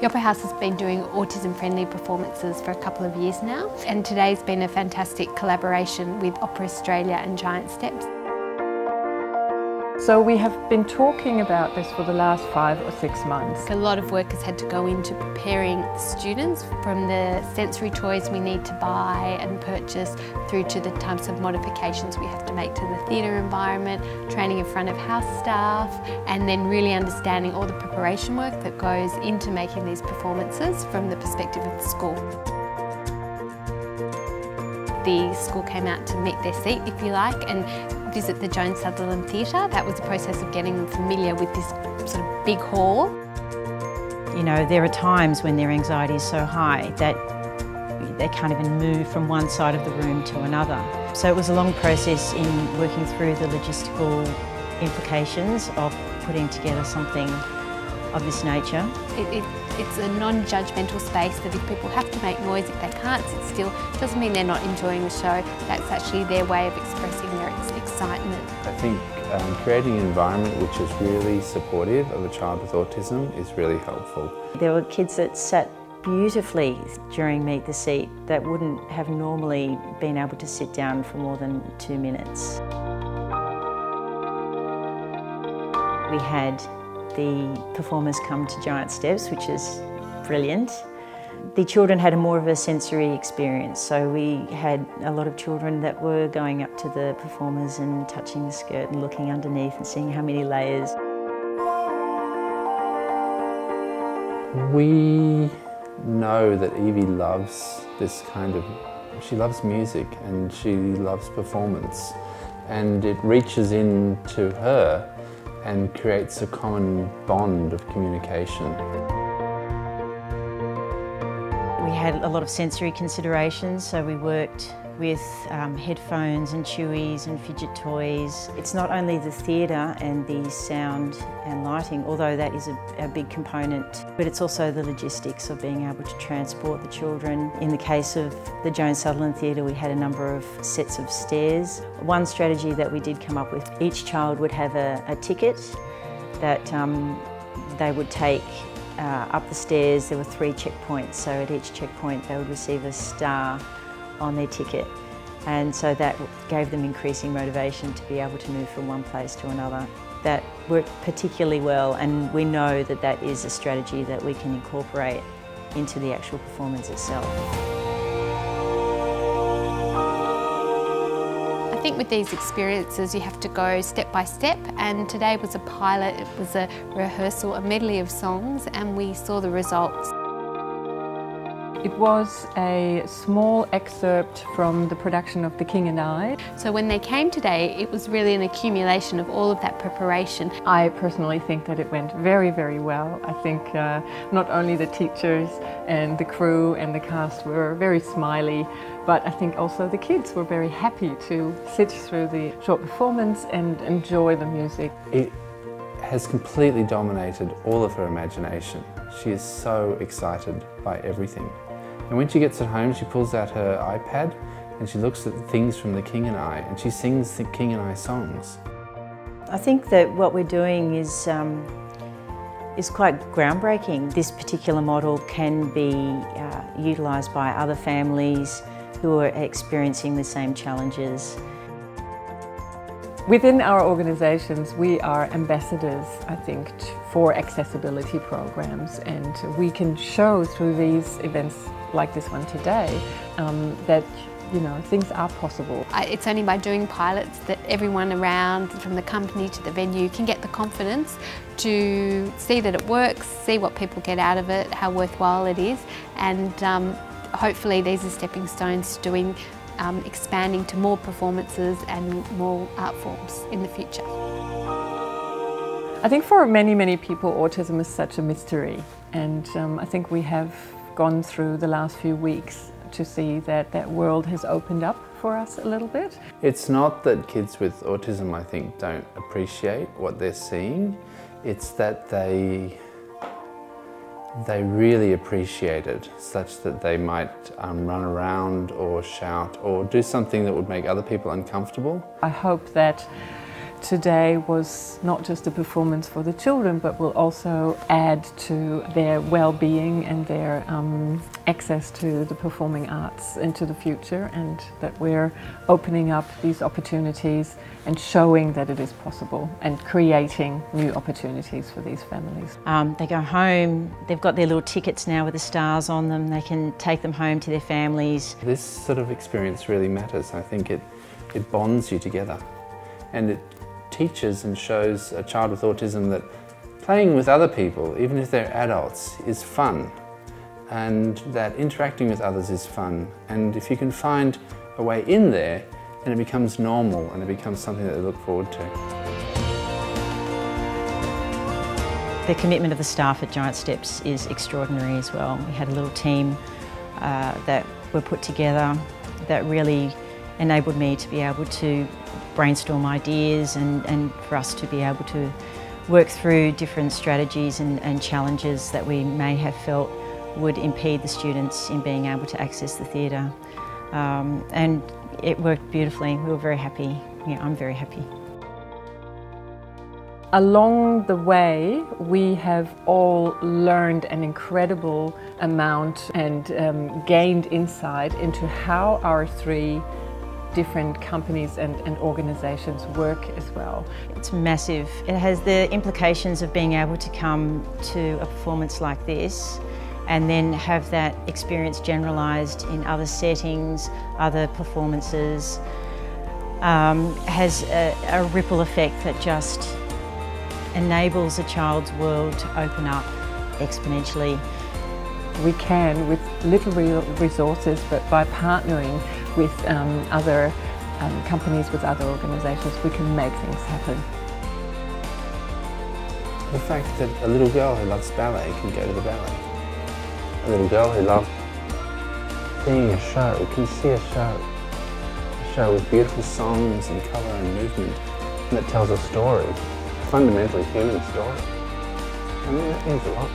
The Opera House has been doing autism-friendly performances for a couple of years now, and today's been a fantastic collaboration with Opera Australia and Giant Steps. So we have been talking about this for the last 5 or 6 months. A lot of work has had to go into preparing the students, from the sensory toys we need to buy and purchase through to the types of modifications we have to make to the theatre environment, training in front of house staff, and then really understanding all the preparation work that goes into making these performances from the perspective of the school. The school came out to meet their seat, if you like, and visit the Joan Sutherland Theatre. That was a process of getting them familiar with this sort of big hall. You know, there are times when their anxiety is so high that they can't even move from one side of the room to another. So it was a long process in working through the logistical implications of putting together something of this nature. It's a non-judgmental space that if people have to make noise, if they can't sit still, doesn't mean they're not enjoying the show. That's actually their way of expressing their excitement. I think creating an environment which is really supportive of a child with autism is really helpful. There were kids that sat beautifully during Meet the Seat that wouldn't have normally been able to sit down for more than 2 minutes. We had the performers come to Giant Steps, which is brilliant. The children had more of a sensory experience, so we had a lot of children that were going up to the performers and touching the skirt and looking underneath and seeing how many layers. We know that Evie loves this kind of, she loves music and she loves performance, and it reaches into her and creates a common bond of communication. We had a lot of sensory considerations, so we worked with headphones and chewies and fidget toys. It's not only the theatre and the sound and lighting, although that is a big component, but it's also the logistics of being able to transport the children. In the case of the Joan Sutherland Theatre, we had a number of sets of stairs. One strategy that we did come up with, each child would have a ticket that they would take up the stairs. There were 3 checkpoints, so at each checkpoint they would receive a star on their ticket, and so that gave them increasing motivation to be able to move from one place to another. That worked particularly well, and we know that that is a strategy that we can incorporate into the actual performance itself. I think with these experiences you have to go step by step, and today was a pilot, it was a rehearsal, a medley of songs, and we saw the results. It was a small excerpt from the production of The King and I. So when they came today, it was really an accumulation of all of that preparation. I personally think that it went very, very well. I think not only the teachers and the crew and the cast were very smiley, but I think also the kids were very happy to sit through the short performance and enjoy the music. It has completely dominated all of her imagination. She is so excited by everything. And when she gets at home, she pulls out her iPad and she looks at things from The King and I, and she sings the King and I songs. I think that what we're doing is quite groundbreaking. This particular model can be utilised by other families who are experiencing the same challenges. Within our organisations, we are ambassadors, I think, for accessibility programs, and we can show through these events like this one today that, you know, things are possible. It's only by doing pilots that everyone around, from the company to the venue, can get the confidence to see that it works, see what people get out of it, how worthwhile it is, and hopefully these are stepping stones to doing expanding to more performances and more art forms in the future. I think for many, many people autism is such a mystery, and I think we have gone through the last few weeks to see that that world has opened up for us a little bit. It's not that kids with autism, I think, don't appreciate what they're seeing. It's that they really appreciate it, such that they might run around or shout or do something that would make other people uncomfortable. I hope that today was not just a performance for the children, but will also add to their well-being and their access to the performing arts into the future, and that we're opening up these opportunities and showing that it is possible and creating new opportunities for these families. They go home, they've got their little tickets now with the stars on them, they can take them home to their families. This sort of experience really matters. I think it bonds you together, and it teaches and shows a child with autism that playing with other people, even if they're adults, is fun, and that interacting with others is fun. And if you can find a way in there, then it becomes normal and it becomes something that they look forward to. The commitment of the staff at Giant Steps is extraordinary as well. We had a little team that were put together that really enabled me to be able to brainstorm ideas and for us to be able to work through different strategies and challenges that we may have felt would impede the students in being able to access the theatre. And it worked beautifully. We were very happy. Yeah, I'm very happy. Along the way, we have all learned an incredible amount and gained insight into how our three different companies and organisations work as well. It's massive. It has the implications of being able to come to a performance like this and then have that experience generalised in other settings, other performances, has a ripple effect that just enables a child's world to open up exponentially. We can, with little resources, but by partnering with other companies, with other organisations, we can make things happen. The fact that a little girl who loves ballet can go to the ballet. A little girl who loves seeing a show can see a show with beautiful songs and colour and movement, and that tells a story, a fundamentally human story. I mean, that means a lot.